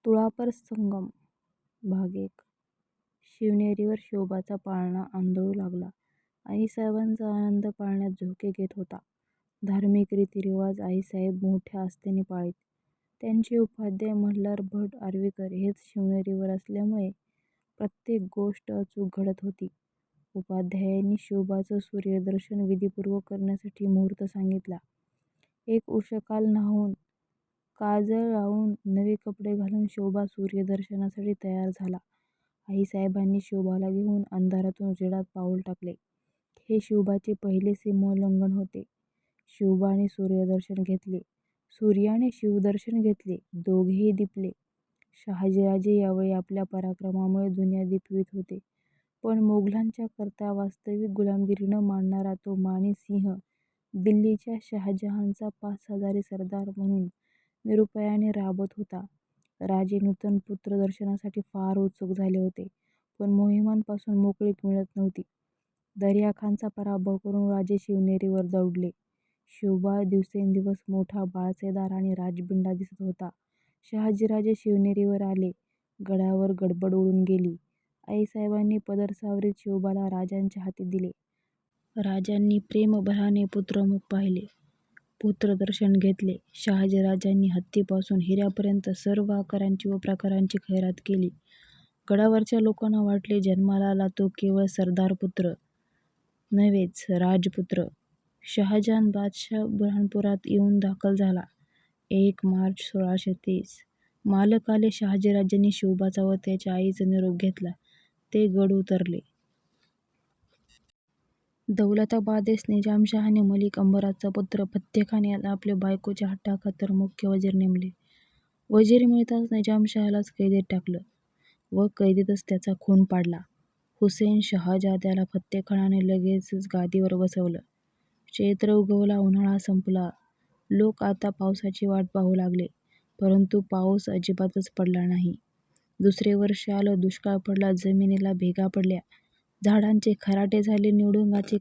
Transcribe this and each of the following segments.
तुळापर संगम भाग 1. शिवनेरीवर शिवबाचा पाळणा आंधळू लागला. आईसाहेबांचा आनंद पाळण्यात झोके घेत होता. धार्मिक रीतिरिवाज आईसाहेब मोठ्या आस्थेने पाळीत. त्यांचे उपाध्याय मल्हार भट आर्वीकर हेच शिवनेरीवर असल्यामुळे प्रत्येक गोष्ट अचूक घडत होती. उपाध्यायांनी शिवबाचं सूर्यदर्शन विधिपूर्वक करण्यासाठी मुहूर्त सांगितला. एक उषःकाल न्हाऊन, काजळ लावून, नवे कपडे घालून शिवबा सूर्यदर्शनासाठी तयार झाला. आईसाहेबांनी शिवबाला घेऊन अंधारातून उजेडात पाऊल टाकले. हे शिवबाचे पहिले सीमोल्लंघन होते. शिवबाने सूर्यदर्शन घेतले. सूर्याने शिवदर्शन घेतले. दोघेही दिपले. शहाजीराजे यावेळी आपल्या पराक्रमामुळे दुनिया दिपवीत होते. पण मोगलांच्या करता वास्तविक गुलामगिरी न मानणारा तो मानी सिंह दिल्लीच्या शहाजहानचा 5,000 सरदार म्हणून निरुपायाने राबत होता. राजे नूतन पुत्र दर्शनासाठी फार उत्सुक झाले होते, पण मोहिमांपासून मोकळीक मिळत नव्हती. दर्याखानचा पराभव करून राजे शिवनेरीवर दौडले. शिवबा दिवसेंदिवस मोठा, बाळसेदार आणि राजबिंडा दिसत होता. शहाजीराजे शिवनेरीवर आले. गडावर गडबड उडून गेली. आईसाहेबांनी पदरसावरीत शिवबाला राजांच्या हाती दिले. राजांनी प्रेमभराने पुत्रमुख पाहिले. पुत्रदर्शन घेतले. शहाजीराजांनी हत्तीपासून हिऱ्यापर्यंत सर्व आकारांची व प्रकारांची खैरात केली. गडावरच्या लोकांना वाटले जन्माला आला तो केवळ सरदारपुत्र नव्हेच, राजपुत्र. शहाजहान बादशाह बुऱ्हाणपुरात येऊन दाखल झाला. 1 मार्च 1630. मालक आले. शहाजीराजांनी शिवबाचा व त्याच्या आईचा निरोप घेतला. ते गड उतरले. दौलताबादेस निजामशहाने मलिक अंबराचा पुत्र फत्तेखान याला आपल्या बायकोच्या हट्टाखातर मुख्य वजीर नेमले. वजीर मिळताच निजामशहालाच कैदेत टाकलं व कैदेतच त्याचा खून पाडला. हुसेन शहाजाद्याला फत्तेखानाने लगेचच गादीवर बसवलं. चैत्र उगवला. उन्हाळा संपला. लोक आता पावसाची वाट पाहू लागले. परंतु पाऊस अजिबातच पडला नाही. दुसरे वर्ष आलं. दुष्काळ पडला. जमिनीला भेगा पडल्या. झाडांचे खराटे झाले. निवडुंगाचे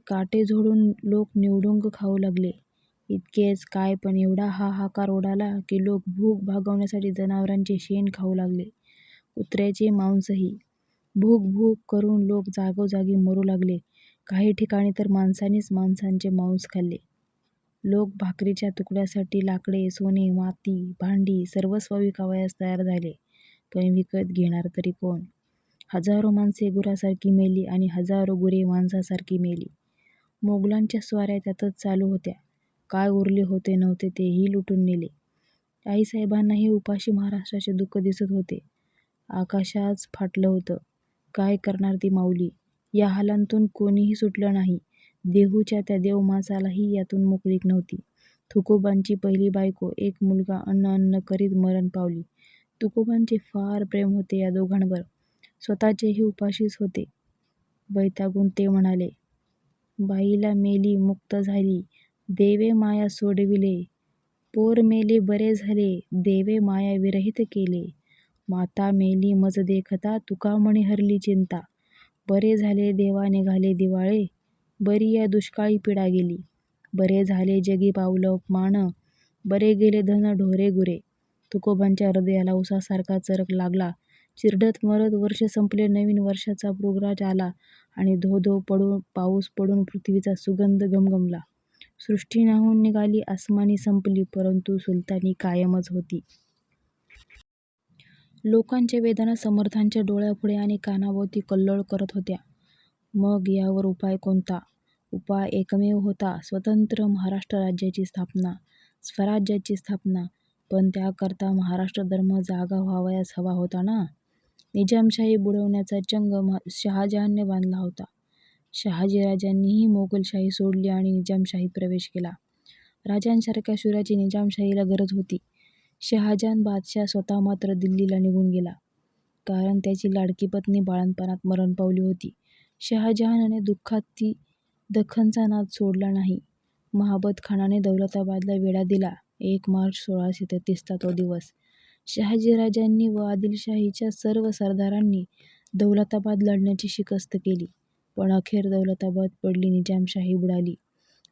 काटे झोडून लोक निवडुंग खाऊ लागले. इतकेच काय, पण एवढा हाहाकार उडाला की लोक भूक भागवण्यासाठी जनावरांचे शेण खाऊ लागले. कुत्र्याचे मांसही. भूक भूक करून लोक जागोजागी मरू लागले. काही ठिकाणी तर माणसांनीच माणसांचे मांस खाल्ले. लोक भाकरीच्या तुकड्यासाठी लाकडे, सोने, माती, भांडी सर्वस्व विकावयास तयार झाले. पण विकत घेणार तरी कोण? हजारो माणसे गुरासारखी मेली आणि हजारो गुरे माणसासारखी मेली. मोगलांच्या स्वाऱ्या त्यातच चालू होत्या. काय उरले होते नव्हते तेही लुटून नेले. आईसाहेबांनाही उपाशी महाराष्ट्राचे दुःख दिसत होते. आकाशच फाटलं होतं. काय करणार ती माऊली? या हालांतून कोणीही सुटलं नाही. देहूच्या त्या देवमासालाही यातून मोकळीक नव्हती. तुकोबांची पहिली बायको, एक मुलगा अन्न करीत मरण पावली. तुकोबांचे फार प्रेम होते या दोघांवर. स्वतःचेही उपाशीच होते. वैतागून ते म्हणाले, बाईला मेली मुक्त झाली, देवे माया सोडविले. पोर मेले बरे झाले, देवे माया विरहित केले. माता मेली मज देखता, तुका म्हणे हरली चिंता. बरे झाले देवा निघाले दिवाळे, बरी या दुष्काळी पिढा गेली. बरे झाले जगी पावलं मान, बरे गेले धन ढोरे गुरे. तुकोबांच्या हृदयाला उसासारखा चरक लागला. चिरडत मरत वर्ष संपले. नवीन वर्षाचा मृगराज आला आणि धो धो पाऊस पडून पृथ्वीचा सुगंध घमघमला. सृष्टी न्हाऊन निघाली. आसमानी संपली, परंतु सुलतानी कायमच होती. लोकांच्या वेदना समर्थांच्या डोळ्यापुढे आणि कानाभोवती कल्लोळ करत होत्या. मग यावर उपाय कोणता? उपाय एकमेव होता, स्वतंत्र महाराष्ट्र राज्याची स्थापना, स्वराज्याची स्थापना. पण त्याकरता महाराष्ट्र धर्म जागा व्हावयास हवा होता ना. निजामशाही बुडवण्याचा चंग शहाजहानने बांधला होता. शहाजीराजांनीही मोगलशाही सोडली आणि निजामशाहीत प्रवेश केला. राजांसारख्या शूराची निजामशाहीला गरज होती. शहाजहान बादशाह स्वतः मात्र दिल्लीला निघून गेला. कारण त्याची लाडकी पत्नी बाळंतपणात मरण पावली होती. शहाजहानने दुःखात दख्खनचा नाद सोडला नाही. महाबत खानाने दौलताबादला वेढा दिला. 1 मार्च 1633 तो दिवस. शहाजीराजांनी व आदिलशाहीच्या सर्व सरदारांनी दौलताबाद लढण्याची शिकस्त केली. पण अखेर दौलताबाद पडली, निजामशाही बुडाली,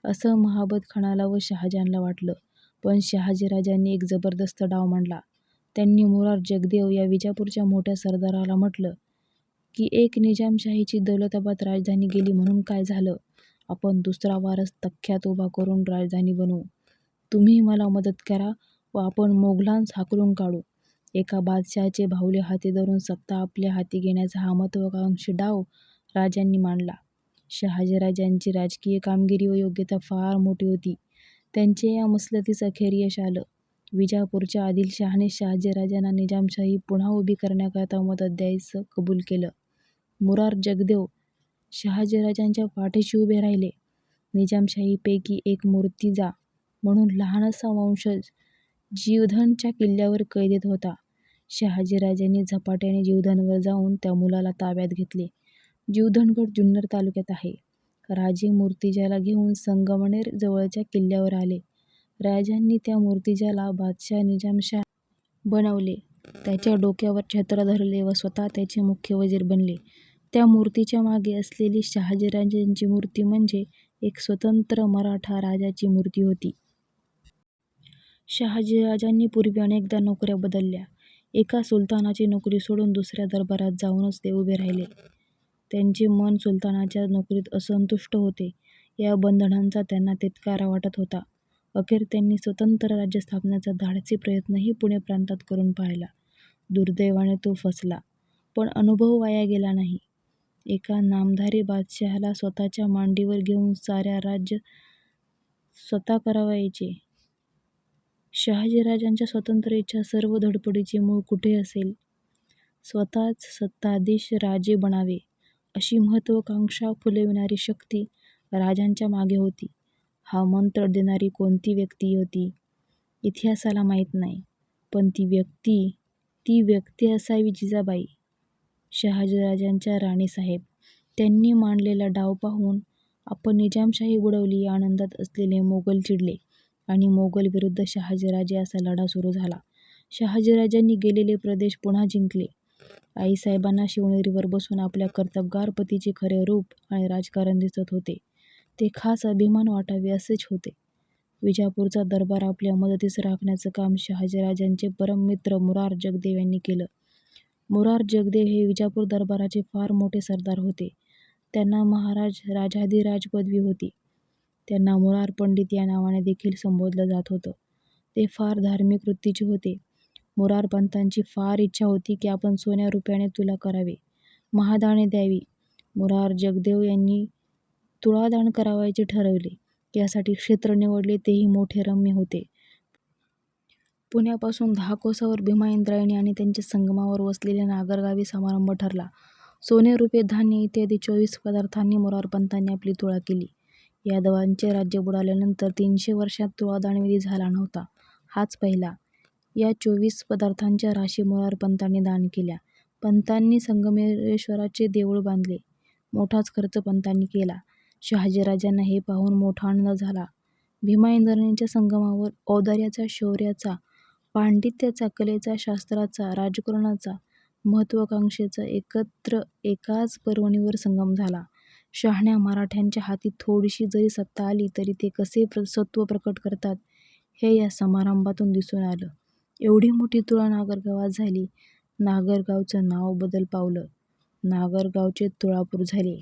असं महाबत खानाला व शहाजहानला वाटलं. पण शहाजीराजांनी एक जबरदस्त डाव मांडला. त्यांनी मुरार जगदेव या विजापूरच्या मोठ्या सरदाराला म्हटलं की एक निजामशाहीची दौलताबाद राजधानी गेली म्हणून काय झालं? आपण दुसरा वारस तख्यात उभा करून राजधानी बनवू. तुम्ही मला मदत करा व आपण मोगलांस हाकलून काढू. एका बादशहाचे बाहुले हाती धरून सत्ता आपल्या हाती घेण्याचा हा महत्त्वाकांक्षी डाव राजांनी मांडला. शहाजीराजांची राजकीय कामगिरी व योग्यता फार मोठी होती. त्यांच्या या मसलतीस अखेर यश आलं. विजापूरच्या आदिलशहाने शहाजीराजांना निजामशाही पुन्हा उभी करण्याकरता मदत द्यायचं कबूल केलं. मुरार जगदेव शहाजीराजांच्या पाठीशी उभे राहिले. निजामशाहीपैकी एक मूर्तिजा म्हणून लहानसा वंशज जीवधनच्या किल्ल्यावर कैदेत होता. शहाजीराजांनी झपाट्याने जीवधनवर जाऊन त्या मुलाला ताब्यात घेतले. जीवधनगड जुन्नर तालुक्यात आहे. राजे मूर्तिजाला घेऊन संगमनेर जवळच्या किल्ल्यावर आले. राजांनी त्या मूर्तिजाला बादशाह निजामशाह बनवले. त्याच्या डोक्यावर छत्र धरले व स्वतः त्याचे मुख्य वजीर बनले. त्या मूर्तीच्या मागे असलेली शहाजीराजांची मूर्ती म्हणजे एक स्वतंत्र मराठा राजाची मूर्ती होती. शहाजीराजांनी पूर्वी अनेकदा नोकऱ्या बदलल्या. एका सुलतानाची नोकरी सोडून दुसऱ्या दरबारात जाऊनच ते उभे राहिले. त्यांचे मन सुलतानाच्या नोकरीत असंतुष्ट होते. या बंधनांचा त्यांना तिटकारा वाटत होता. अखेर त्यांनी स्वतंत्र राज्य स्थापनेचा धाडसी प्रयत्नही पुणे प्रांतात करून पाहिला. दुर्दैवाने तो फसला. पण अनुभव वाया गेला नाही. एका नामधारी बादशहाला स्वतःच्या मांडीवर घेऊन साऱ्या राज्य स्वतः करावयाचे. शहाजीराजांच्या स्वतंत्र इच्छा सर्व धडपडीचे मूळ कुठे असेल? स्वतःच सत्ताधीश राजे बनावे अशी महत्त्वाकांक्षा फुलविणारी शक्ती राजांच्या मागे होती. हा मंत्र देणारी कोणती व्यक्ती होती? इतिहासाला माहीत नाही. पण ती व्यक्ती असावी जिजाबाई, शहाजीराजांच्या राणीसाहेब. त्यांनी मांडलेला डाव पाहून आपण निजामशाही बुडवली या आनंदात असलेले मोगल चिडले आणि मोगल विरुद्ध शहाजीराजे असा लढा सुरू झाला. शहाजीराजांनी गेलेले प्रदेश पुन्हा जिंकले. आईसाहेबांना शिवनेरीवर बसून आपल्या कर्तबगार पतीचे खरे रूप आणि राजकारण दिसत होते. ते खास अभिमान वाटावे असेच होते. विजापूरचा दरबार आपल्या मदतीस राखण्याचं काम शहाजीराजांचे परम मित्र मुरार जगदेव यांनी केलं. मुरार जगदेव हे विजापूर दरबाराचे फार मोठे सरदार होते. त्यांना महाराज राजाधिराज पदवी होती. त्यांना मुरार पंडित या नावाने देखील संबोधलं जात होतं. ते फार धार्मिक वृत्तीचे होते. मुरार पंतांची फार इच्छा होती की आपण सोन्या रुपयाने तुला करावे, महादाने द्यावी. मुरार जगदेव यांनी तुळादान करावयाचे ठरवले. यासाठी क्षेत्र निवडले तेही मोठे रम्य होते. पुण्यापासून 10 कोसावर भीमा इंद्रायणी आणि त्यांच्या संगमावर वसलेल्या नागरगावी समारंभ ठरला. सोने, रुपये, धान्य इत्यादी 24 पदार्थांनी मुरारपंतांनी आपली तुळा केली. यादवांचे राज्य बुडाल्यानंतर 300 वर्षात तुळादानविधी झाला नव्हता. हाच पहिला. या 24 पदार्थांच्या राशी मुरारपंतांनी दान केल्या. पंतांनी संगमेश्वराचे देऊळ बांधले. मोठाच खर्च पंतांनी केला. शहाजीराजांना हे पाहून मोठा आनंद झाला. भीमा इंद्रायणीच्या संगमावर औदार्याचा, शौर्याचा, पांडित्याचा, कलेचा, शास्त्राचा, राजकारणाचा, महत्त्वाकांक्षेचा एकत्र एकाच पर्वणीवर संगम झाला. शहाण्या मराठ्यांच्या हाती थोडीशी जरी सत्ता आली तरी ते कसे सत्त्व प्रकट करतात हे या समारंभातून दिसून आलं. एवढी मोठी तुळा नागरगावात झाली. नागरगावचं नाव बदल पावलं. नागरगावचे तुळापूर झाले.